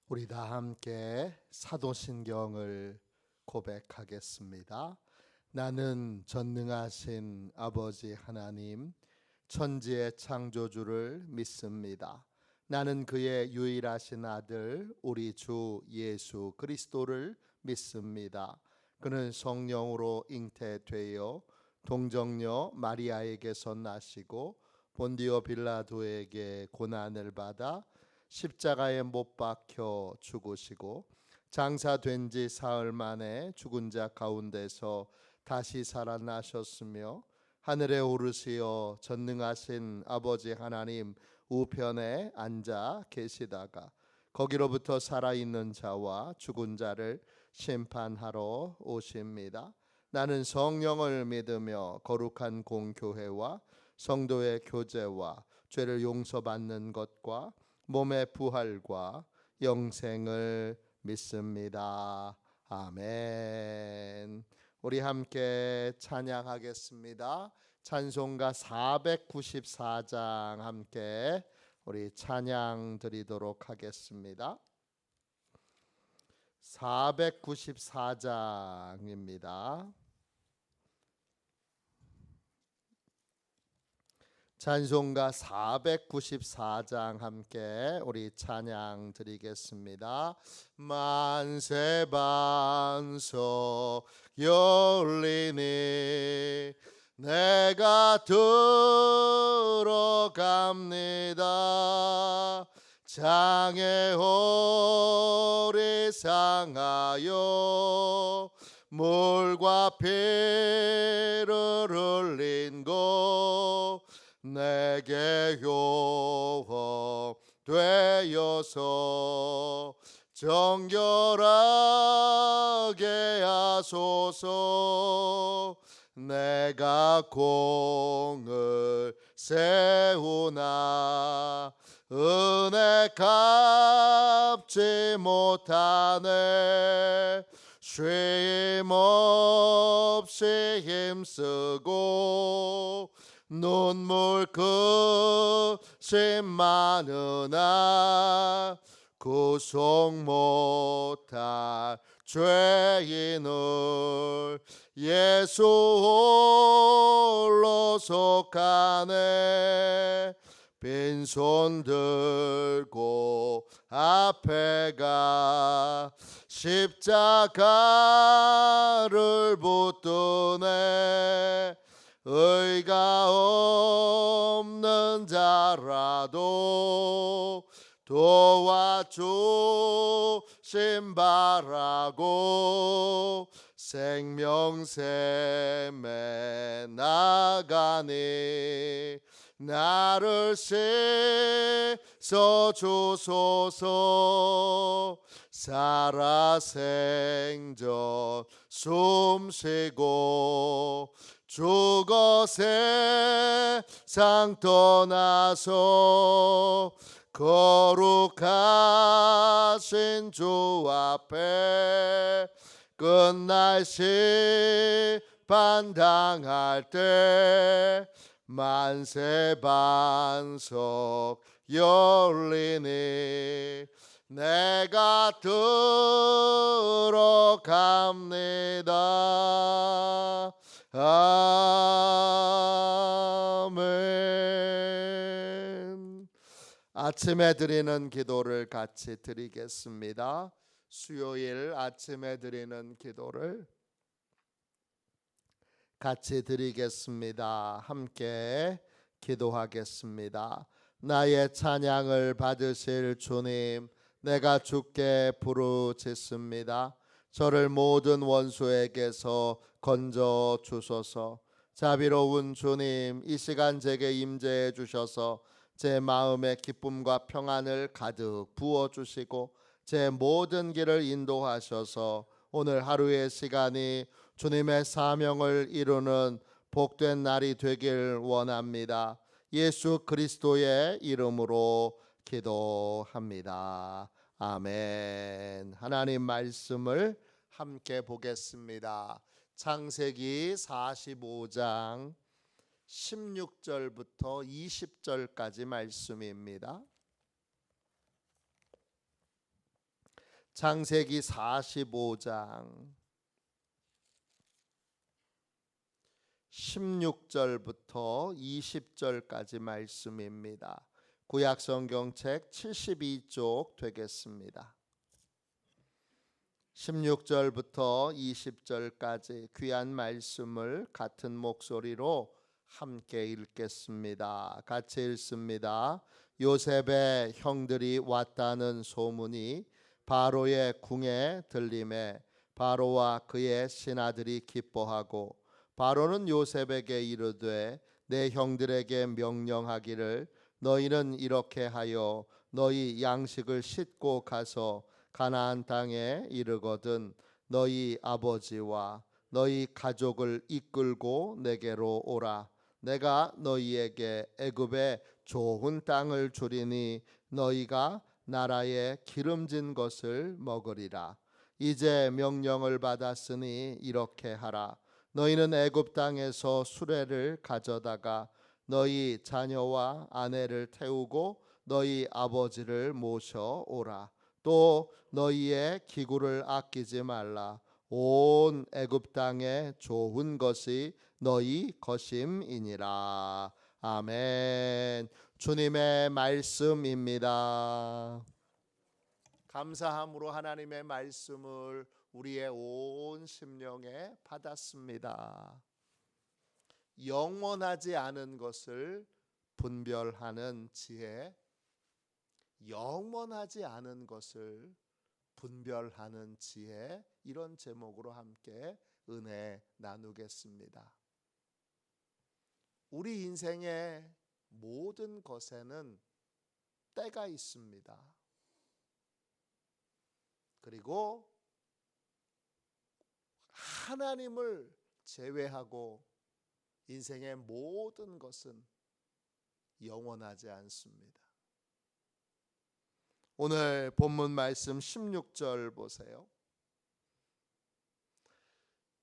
우리 다 함께 사도신경을 고백하겠습니다. 나는 전능하신 아버지 하나님, 천지의 창조주를 믿습니다. 나는 그의 유일하신 아들 우리 주 예수 그리스도를 믿습니다. 그는 성령으로 잉태되어 동정녀 마리아에게서 나시고 본디오 빌라도에게 고난을 받아 십자가에 못 박혀 죽으시고 장사된 지 사흘 만에 죽은 자 가운데서 다시 살아나셨으며 하늘에 오르시어 전능하신 아버지 하나님 우편에 앉아 계시다가 거기로부터 살아있는 자와 죽은 자를 심판하러 오십니다. 나는 성령을 믿으며 거룩한 공교회와 성도의 교제와 죄를 용서받는 것과 몸의 부활과 영생을 믿습니다. 아멘. 우리 함께 찬양하겠습니다. 찬송가 494장 함께 우리 찬양 드리도록 하겠습니다. 494장입니다. 찬송가 494장 함께 우리 찬양 드리겠습니다. 만세 반석 열리니 내가 들어갑니다. 장애 오리 상하여 물과 피를 흘린 곳 내게 요험 되어서 정결하게 하소서. 내가 공을 세우나 은혜 갚지 못하네. 쉼 없이 힘쓰고 눈물 끝이 많으나 구속 못할 죄인을 예수 홀로 속하네. 빈손 들고 앞에 가 십자가를 붙드네. 의가 없는 자라도 도와주심 바라고 생명샘에 나가니 나를 씻어 주소서. 살아생전 숨쉬고 죽어 세상 떠나서 거룩하신 주 앞에 끝날 심판 당할 때 만세 반석 열리니 내가 들어갑니다. 아멘. 아침에 드리는 기도를 같이 드리겠습니다. 수요일 아침에 드리는 기도를 같이 드리겠습니다. 함께 기도하겠습니다. 나의 찬양을 받으실 주님, 내가 주께 부르짖습니다. 저를 모든 원수에게서 건져 주소서. 자비로운 주님, 이 시간 제게 임재해 주셔서 제 마음에 기쁨과 평안을 가득 부어 주시고 제 모든 길을 인도하셔서 오늘 하루의 시간이 주님의 사명을 이루는 복된 날이 되길 원합니다. 예수 그리스도의 이름으로 기도합니다. 아멘. 하나님 말씀을 함께 보겠습니다. 창세기 45장 16절부터 20절까지 말씀입니다. 창세기 45장 16절부터 20절까지 말씀입니다. 구약성경책 72쪽 되겠습니다. 16절부터 20절까지 귀한 말씀을 같은 목소리로 함께 읽겠습니다. 같이 읽습니다. 요셉의 형들이 왔다는 소문이 바로의 궁에 들림에 바로와 그의 신하들이 기뻐하고 바로는 요셉에게 이르되 내 형들에게 명령하기를 너희는 이렇게 하여 너희 양식을 싣고 가서 가나안 땅에 이르거든 너희 아버지와 너희 가족을 이끌고 내게로 오라. 내가 너희에게 애굽의 좋은 땅을 주리니 너희가 나라의 기름진 것을 먹으리라. 이제 명령을 받았으니 이렇게 하라. 너희는 애굽 땅에서 수레를 가져다가 너희 자녀와 아내를 태우고 너희 아버지를 모셔오라. 또 너희의 기구를 아끼지 말라. 온 애굽 땅의 좋은 것이 너희 것임이니라. 아멘. 주님의 말씀입니다. 감사함으로 하나님의 말씀을 우리의 온 심령에 받았습니다. 영원하지 않은 것을 분별하는 지혜, 영원하지 않은 것을 분별하는 지혜, 이런 제목으로 함께 은혜 나누겠습니다. 우리 인생의 모든 것에는 때가 있습니다. 그리고 하나님을 제외하고 인생의 모든 것은 영원하지 않습니다. 오늘 본문 말씀 16절 보세요.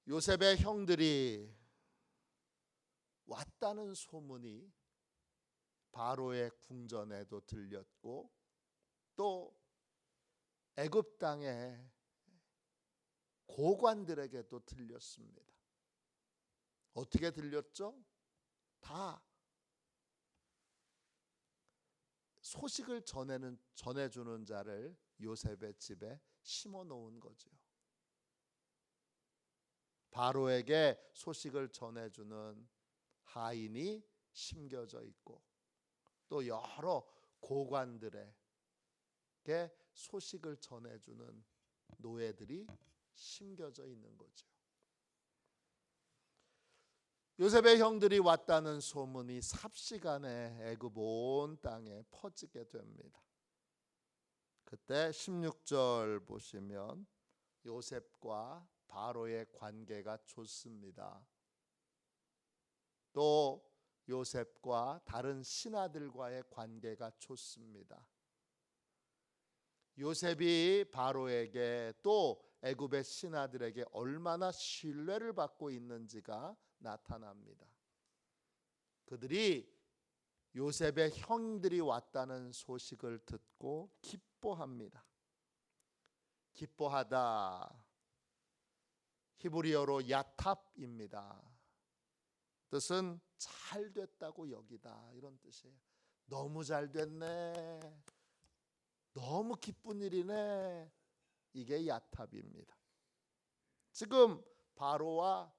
요셉의 형들이 왔다는 소문이 바로의 궁전에도 들렸고 또 애굽 땅의 고관들에게도 들렸습니다. 어떻게 들렸죠? 다 소식을 전해주는 자를 요셉의 집에 심어 놓은 거죠. 바로에게 소식을 전해주는 하인이 심겨져 있고 또 여러 고관들에게 소식을 전해주는 노예들이 심겨져 있는 거죠. 요셉의 형들이 왔다는 소문이 삽시간에 애굽 온 땅에 퍼지게 됩니다. 그때 16절 보시면 요셉과 바로의 관계가 좋습니다. 또 요셉과 다른 신하들과의 관계가 좋습니다. 요셉이 바로에게 또 애굽의 신하들에게 얼마나 신뢰를 받고 있는지가 나타납니다. 그들이 요셉의 형들이 왔다는 소식을 듣고 기뻐합니다. 기뻐하다, 히브리어로 야탑입니다. 뜻은 잘 됐다고 여기다, 이런 뜻이에요. 너무 잘 됐네, 너무 기쁜 일이네, 이게 야탑입니다. 지금 바로와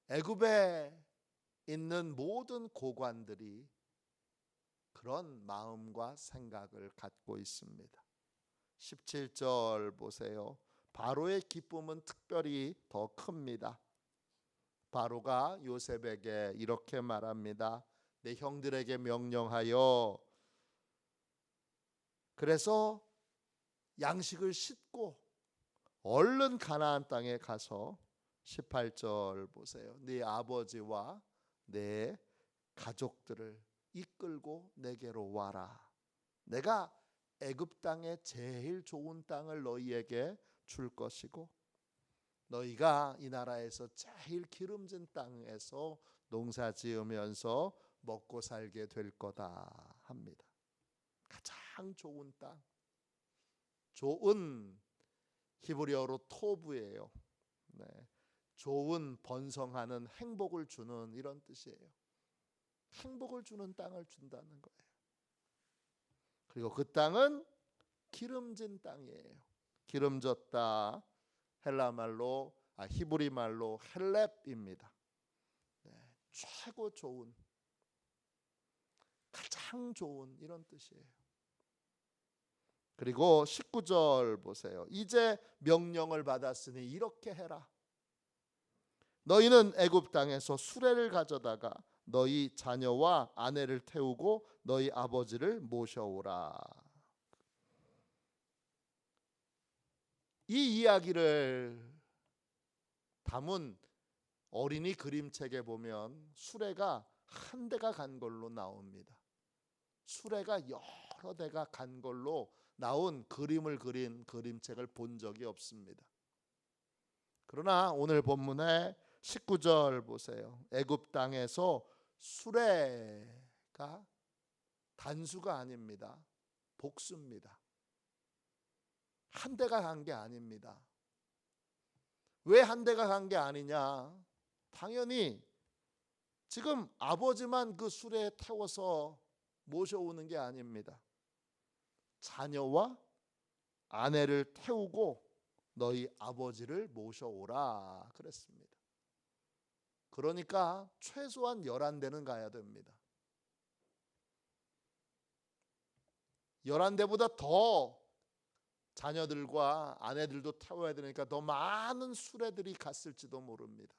애굽에 있는 모든 고관들이 그런 마음과 생각을 갖고 있습니다. 17절 보세요. 바로의 기쁨은 특별히 더 큽니다. 바로가 요셉에게 이렇게 말합니다. 내 형들에게 명령하여 그래서 양식을 싣고 얼른 가나안 땅에 가서 18절 보세요. 네 아버지와 내 가족들을 이끌고 내게로 와라. 내가 애굽 땅의 제일 좋은 땅을 너희에게 줄 것이고 너희가 이 나라에서 제일 기름진 땅에서 농사 지으면서 먹고 살게 될 거다 합니다. 가장 좋은 땅, 좋은 히브리어로 토브예요. 네. 좋은 번성하는 행복을 주는 이런 뜻이에요. 행복을 주는 땅을 준다는 거예요. 그리고 그 땅은 기름진 땅이에요. 기름졌다. 헬라 말로 히브리 말로 헬렙입니다. 네, 최고 좋은, 가장 좋은 이런 뜻이에요. 그리고 19절 보세요. 이제 명령을 받았으니 이렇게 해라. 너희는 애굽 땅에서 수레를 가져다가 너희 자녀와 아내를 태우고 너희 아버지를 모셔오라. 이 이야기를 담은 어린이 그림책에 보면 수레가 한 대가 간 걸로 나옵니다. 수레가 여러 대가 간 걸로 나온 그림을 그린 그림책을 본 적이 없습니다. 그러나 오늘 본문에 19절 보세요. 애굽 땅에서 수레가 단수가 아닙니다. 복수입니다. 한 대가 간 게 아닙니다. 왜 한 대가 간 게 아니냐? 당연히 지금 아버지만 그 수레에 태워서 모셔오는 게 아닙니다. 자녀와 아내를 태우고 너희 아버지를 모셔오라 그랬습니다. 그러니까 최소한 11대는 가야 됩니다. 11대보다 더 자녀들과 아내들도 태워야 되니까 더 많은 수레들이 갔을지도 모릅니다.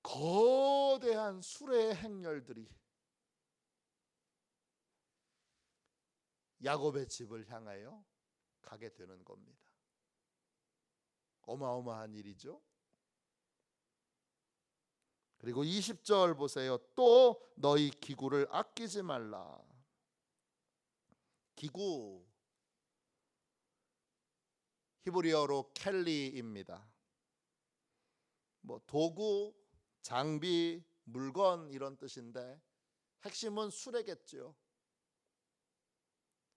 거대한 수레의 행렬들이 야곱의 집을 향하여 가게 되는 겁니다. 어마어마한 일이죠. 그리고 20절 보세요. 또 너희 기구를 아끼지 말라. 기구 히브리어로 켈리입니다. 도구, 장비, 물건 이런 뜻인데 핵심은 수레겠죠.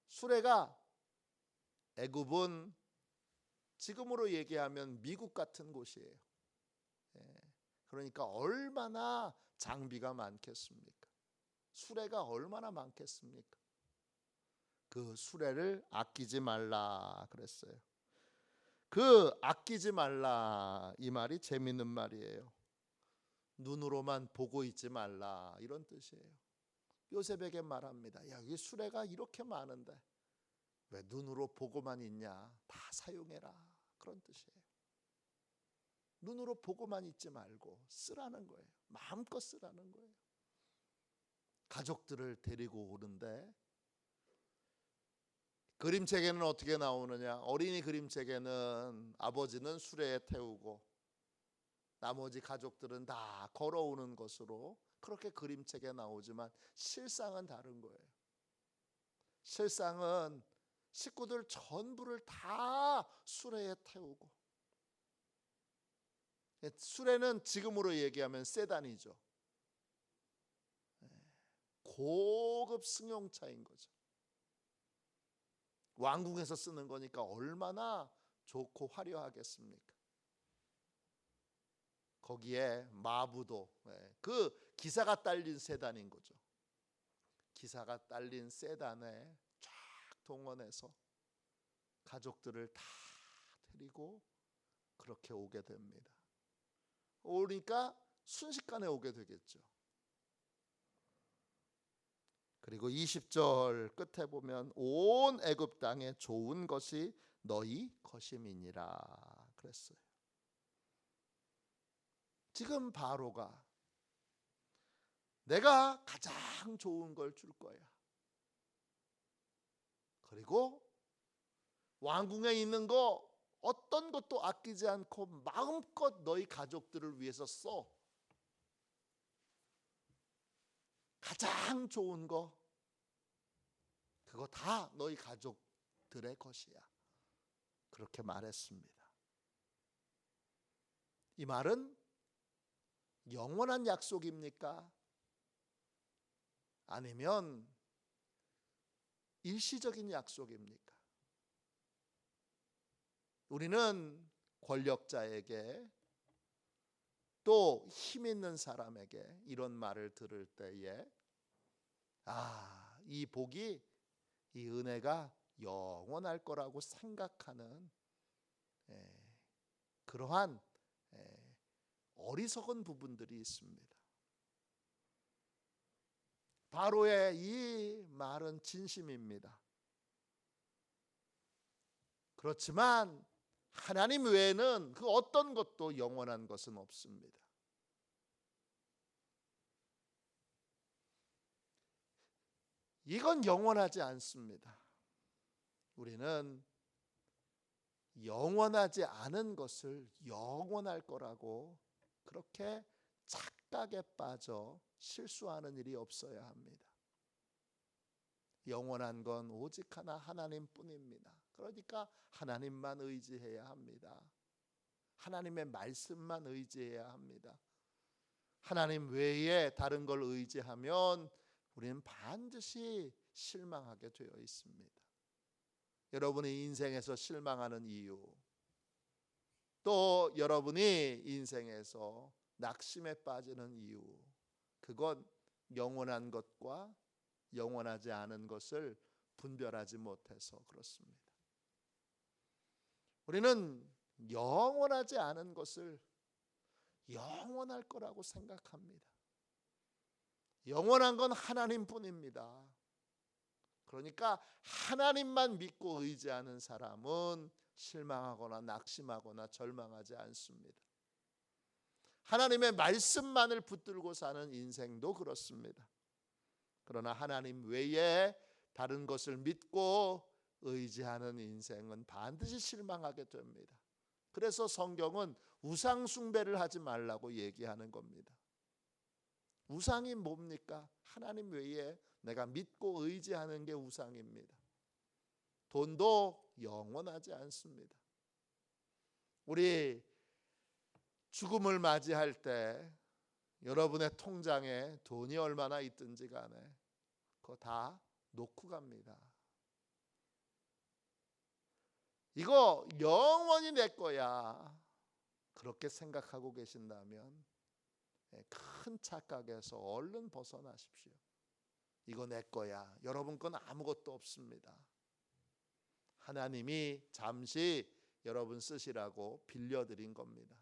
수레가 애굽은 지금으로 얘기하면 미국 같은 곳이에요. 그러니까 얼마나 장비가 많겠습니까? 수레가 얼마나 많겠습니까? 그 수레를 아끼지 말라 그랬어요. 그 아끼지 말라 이 말이 재밌는 말이에요. 눈으로만 보고 있지 말라 이런 뜻이에요. 요셉에게 말합니다. 야, 이 수레가 이렇게 많은데 왜 눈으로 보고만 있냐? 다 사용해라 그런 뜻이에요. 눈으로 보고만 있지 말고 쓰라는 거예요. 마음껏 쓰라는 거예요. 가족들을 데리고 오는데 그림책에는 어떻게 나오느냐? 어린이 그림책에는 아버지는 수레에 태우고 나머지 가족들은 다 걸어오는 것으로 그렇게 그림책에 나오지만 실상은 다른 거예요. 실상은 식구들 전부를 다 수레에 태우고, 수레는 지금으로 얘기하면 세단이죠. 고급 승용차인 거죠. 왕궁에서 쓰는 거니까 얼마나 좋고 화려하겠습니까? 거기에 마부도 그 기사가 딸린 세단인 거죠. 기사가 딸린 세단에 쫙 동원해서 가족들을 다 데리고 그렇게 오게 됩니다. 오니까 순식간에 오게 되겠죠. 그리고 20절 끝에 보면 온 애굽 땅에 좋은 것이 너희 것임이니라 그랬어요. 지금 바로가 내가 가장 좋은 걸 줄 거야. 그리고 왕궁에 있는 거 어떤 것도 아끼지 않고 마음껏 너희 가족들을 위해서 써. 가장 좋은 거 그거 다 너희 가족들의 것이야. 그렇게 말했습니다. 이 말은 영원한 약속입니까? 아니면 일시적인 약속입니까? 우리는 권력자에게 또 힘 있는 사람에게 이런 말을 들을 때에 이 복이, 이 은혜가 영원할 거라고 생각하는 그러한 어리석은 부분들이 있습니다. 바로의 이 말은 진심입니다. 그렇지만 하나님 외에는 그 어떤 것도 영원한 것은 없습니다. 이건 영원하지 않습니다. 우리는 영원하지 않은 것을 영원할 거라고 그렇게 착각에 빠져 실수하는 일이 없어야 합니다. 영원한 건 오직 하나 하나님뿐입니다. 그러니까 하나님만 의지해야 합니다. 하나님의 말씀만 의지해야 합니다. 하나님 외에 다른 걸 의지하면 우리는 반드시 실망하게 되어 있습니다. 여러분이 인생에서 실망하는 이유, 또 여러분이 인생에서 낙심에 빠지는 이유, 그건 영원한 것과 영원하지 않은 것을 분별하지 못해서 그렇습니다. 우리는 영원하지 않은 것을 영원할 거라고 생각합니다. 영원한 건 하나님뿐입니다. 그러니까 하나님만 믿고 의지하는 사람은 실망하거나 낙심하거나 절망하지 않습니다. 하나님의 말씀만을 붙들고 사는 인생도 그렇습니다. 그러나 하나님 외에 다른 것을 믿고 의지하는 인생은 반드시 실망하게 됩니다. 그래서 성경은 우상 숭배를 하지 말라고 얘기하는 겁니다. 우상이 뭡니까? 하나님 외에 내가 믿고 의지하는 게 우상입니다. 돈도 영원하지 않습니다. 우리 죽음을 맞이할 때 여러분의 통장에 돈이 얼마나 있든지 간에 그거 다 놓고 갑니다. 이거 영원히 내 거야. 그렇게 생각하고 계신다면 큰 착각에서 얼른 벗어나십시오. 이거 내 거야. 여러분 건 아무것도 없습니다. 하나님이 잠시 여러분 쓰시라고 빌려드린 겁니다.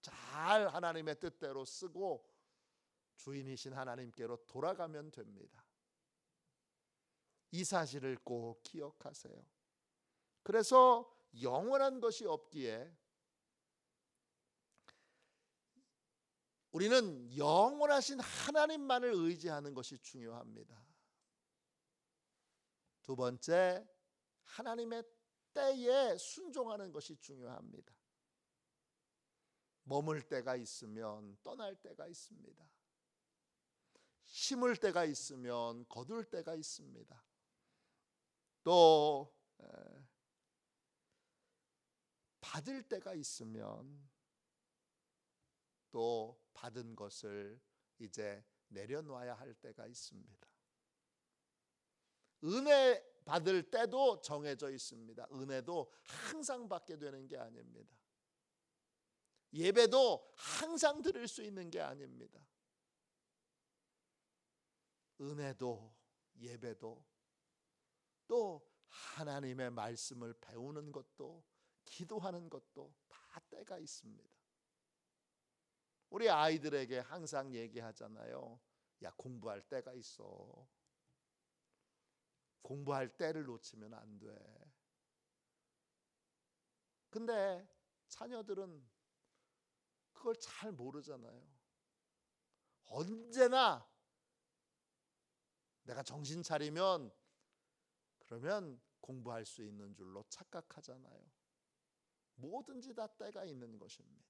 잘 하나님의 뜻대로 쓰고 주인이신 하나님께로 돌아가면 됩니다. 이 사실을 꼭 기억하세요. 그래서 영원한 것이 없기에 우리는 영원하신 하나님만을 의지하는 것이 중요합니다. 두 번째, 하나님의 때에 순종하는 것이 중요합니다. 머물 때가 있으면 떠날 때가 있습니다. 심을 때가 있으면 거둘 때가 있습니다. 또 받을 때가 있으면 또 받은 것을 이제 내려놔야 할 때가 있습니다. 은혜 받을 때도 정해져 있습니다. 은혜도 항상 받게 되는 게 아닙니다. 예배도 항상 드릴 수 있는 게 아닙니다. 은혜도 예배도 또 하나님의 말씀을 배우는 것도 기도하는 것도 다 때가 있습니다. 우리 아이들에게 항상 얘기하잖아요. 야, 공부할 때가 있어. 공부할 때를 놓치면 안 돼. 근데 자녀들은 그걸 잘 모르잖아요. 언제나 내가 정신 차리면 그러면 공부할 수 있는 줄로 착각하잖아요. 뭐든지 다 때가 있는 것입니다.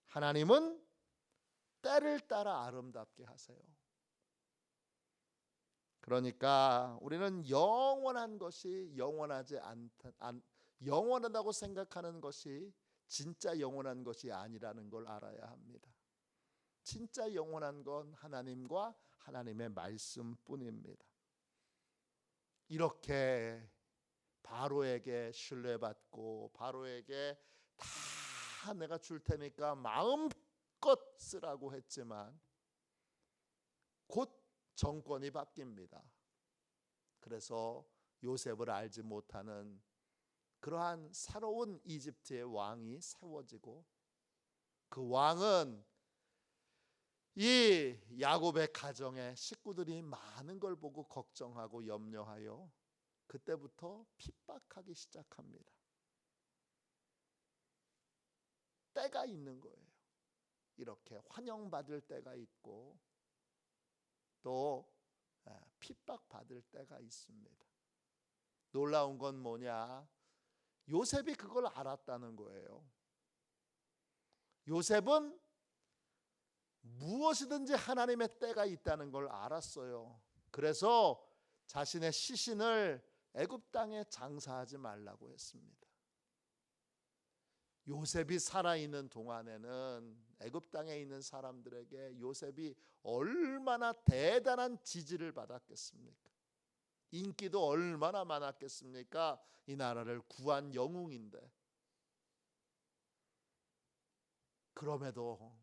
하나님은 때를 따라 아름답게 하세요. 그러니까 우리는 영원한 것이 영원하다고 생각하는 것이 진짜 영원한 것이 아니라는 걸 알아야 합니다. 진짜 영원한 건 하나님과 하나님의 말씀뿐입니다. 이렇게 바로에게 신뢰받고 바로에게 다 내가 줄 테니까 마음껏 쓰라고 했지만 곧 정권이 바뀝니다. 그래서 요셉을 알지 못하는 그러한 새로운 이집트의 왕이 세워지고, 그 왕은 이 야곱의 가정에 식구들이 많은 걸 보고 걱정하고 염려하여 그때부터 핍박하기 시작합니다. 때가 있는 거예요. 이렇게 환영받을 때가 있고 또 핍박받을 때가 있습니다. 놀라운 건 뭐냐? 요셉이 그걸 알았다는 거예요. 요셉은 무엇이든지 하나님의 때가 있다는 걸 알았어요. 그래서 자신의 시신을 애굽 땅에 장사하지 말라고 했습니다. 요셉이 살아있는 동안에는 애굽 땅에 있는 사람들에게 요셉이 얼마나 대단한 지지를 받았겠습니까? 인기도 얼마나 많았겠습니까? 이 나라를 구한 영웅인데. 그럼에도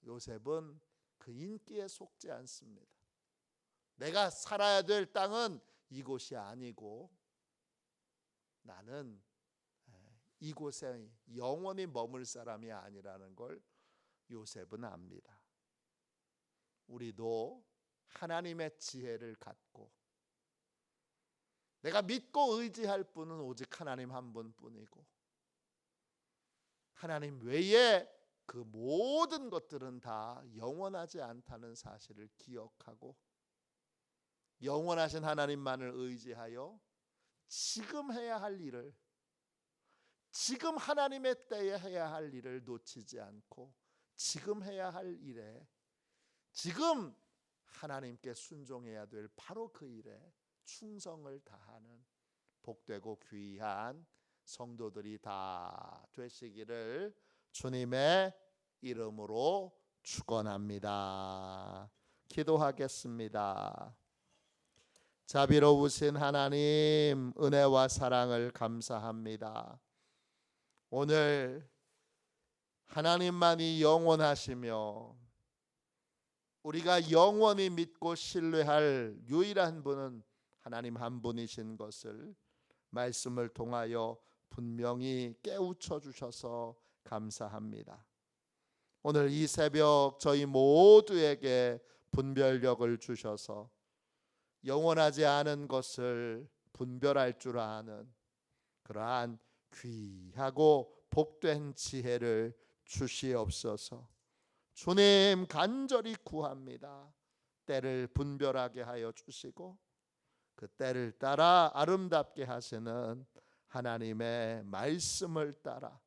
요셉은 그 인기에 속지 않습니다. 내가 살아야 될 땅은 이곳이 아니고 나는 이곳에 영원히 머물 사람이 아니라는 걸 요셉은 압니다. 우리도 하나님의 지혜를 갖고 내가 믿고 의지할 분은 오직 하나님 한 분뿐이고 하나님 외에 그 모든 것들은 다 영원하지 않다는 사실을 기억하고 영원하신 하나님만을 의지하여 지금 해야 할 일을, 지금 하나님의 때에 해야 할 일을 놓치지 않고 지금 해야 할 일에, 지금 하나님께 순종해야 될 바로 그 일에 충성을 다하는 복되고 귀한 성도들이 다 되시기를 주님의 이름으로 축원합니다. 기도하겠습니다. 자비로우신 하나님, 은혜와 사랑을 감사합니다. 오늘 하나님만이 영원하시며 우리가 영원히 믿고 신뢰할 유일한 분은 하나님 한 분이신 것을 말씀을 통하여 분명히 깨우쳐 주셔서 감사합니다. 오늘 이 새벽 저희 모두에게 분별력을 주셔서 영원하지 않은 것을 분별할 줄 아는 그러한 귀하고 복된 지혜를 주시옵소서. 주님 간절히 구합니다. 때를 분별하게 하여 주시고 그 때를 따라 아름답게 하시는 하나님의 말씀을 따라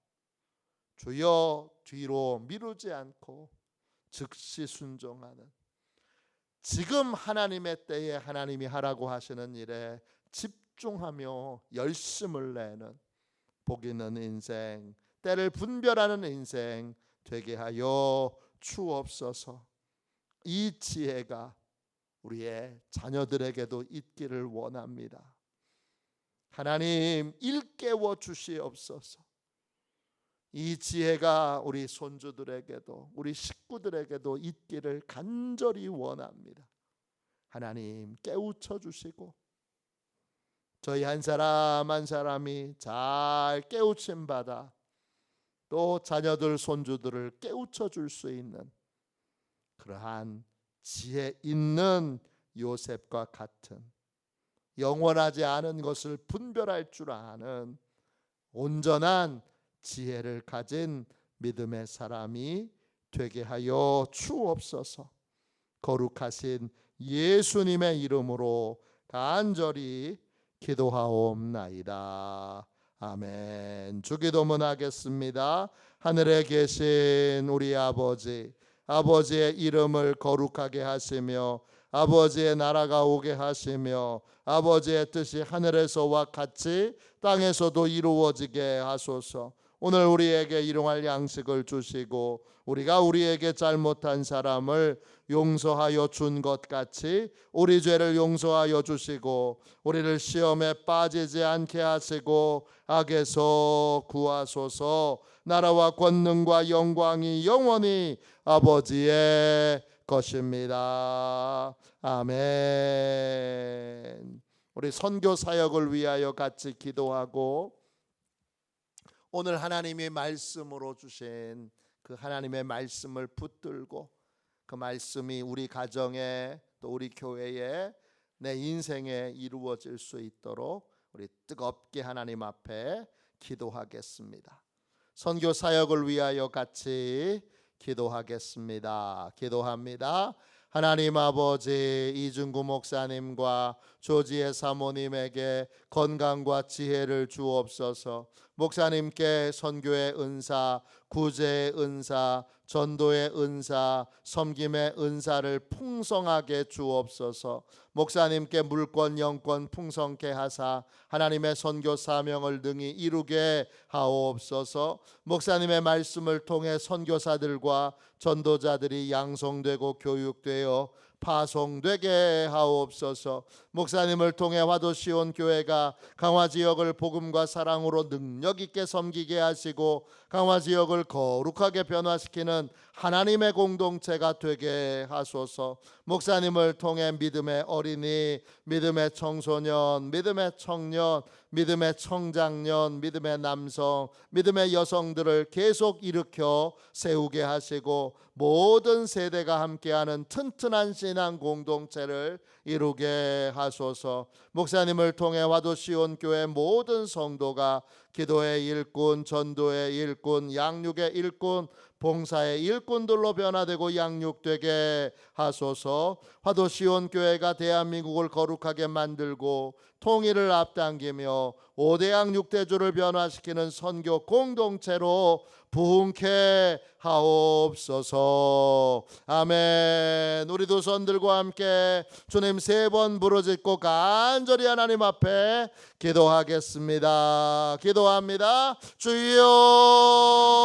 주여 뒤로 미루지 않고 즉시 순종하는, 지금 하나님의 때에 하나님이 하라고 하시는 일에 집중하며 열심을 내는 복 있는 인생, 때를 분별하는 인생 되게 하여 주옵소서. 이 지혜가 우리의 자녀들에게도 있기를 원합니다. 하나님 일깨워 주시옵소서. 이 지혜가 우리 손주들에게도 우리 식구들에게도 있기를 간절히 원합니다. 하나님 깨우쳐 주시고 저희 한 사람 한 사람이 잘 깨우침 받아 또 자녀들 손주들을 깨우쳐 줄 수 있는 그러한 지혜 있는 요셉과 같은 영원하지 않은 것을 분별할 줄 아는 온전한 지혜를 가진 믿음의 사람이 되게 하여 주옵소서. 거룩하신 예수님의 이름으로 간절히 기도하옵나이다. 아멘. 주기도문 하겠습니다. 하늘에 계신 우리 아버지, 아버지의 이름을 거룩하게 하시며 아버지의 나라가 오게 하시며 아버지의 뜻이 하늘에서와 같이 땅에서도 이루어지게 하소서. 오늘 우리에게 일용할 양식을 주시고 우리가 우리에게 잘못한 사람을 용서하여 준 것 같이 우리 죄를 용서하여 주시고 우리를 시험에 빠지지 않게 하시고 악에서 구하소서. 나라와 권능과 영광이 영원히 아버지의 것입니다. 아멘. 우리 선교 사역을 위하여 같이 기도하고 오늘 하나님의 말씀으로 주신 그 하나님의 말씀을 붙들고 그 말씀이 우리 가정에 또 우리 교회에 내 인생에 이루어질 수 있도록 우리 뜨겁게 하나님 앞에 기도하겠습니다. 선교 사역을 위하여 같이 기도하겠습니다. 기도합니다. 하나님 아버지, 이중구 목사님과 조지혜 사모님에게 건강과 지혜를 주옵소서. 목사님께 선교의 은사, 구제의 은사, 전도의 은사, 섬김의 은사를 풍성하게 주옵소서. 목사님께 물권 영권 풍성케 하사 하나님의 선교 사명을 능히 이루게 하옵소서. 목사님의 말씀을 통해 선교사들과 전도자들이 양성되고 교육되어 파송되게 하옵소서. 목사님을 통해 화도시온 교회가 강화 지역을 복음과 사랑으로 능력 있게 섬기게 하시고 강화 지역을 거룩하게 변화시키는 하나님의 공동체가 되게 하소서. 목사님을 통해 믿음의 어린이, 믿음의 청소년, 믿음의 청년, 믿음의 청장년, 믿음의 남성, 믿음의 여성들을 계속 일으켜 세우게 하시고 모든 세대가 함께하는 튼튼한 신앙 공동체를 이루게 하소서. 목사님을 통해 화도시온 교회 모든 성도가 기도의 일꾼, 전도의 일꾼, 양육의 일꾼, 봉사의 일꾼들로 변화되고 양육되게 하소서. 화도시온 교회가 대한민국을 거룩하게 만들고 통일을 앞당기며 5대양 6대주를 변화시키는 선교 공동체로 부흥케 하옵소서. 아멘. 우리 두 손 들고 함께 주님 3번 부르짖고 간절히 하나님 앞에 기도하겠습니다. 기도합니다. 주여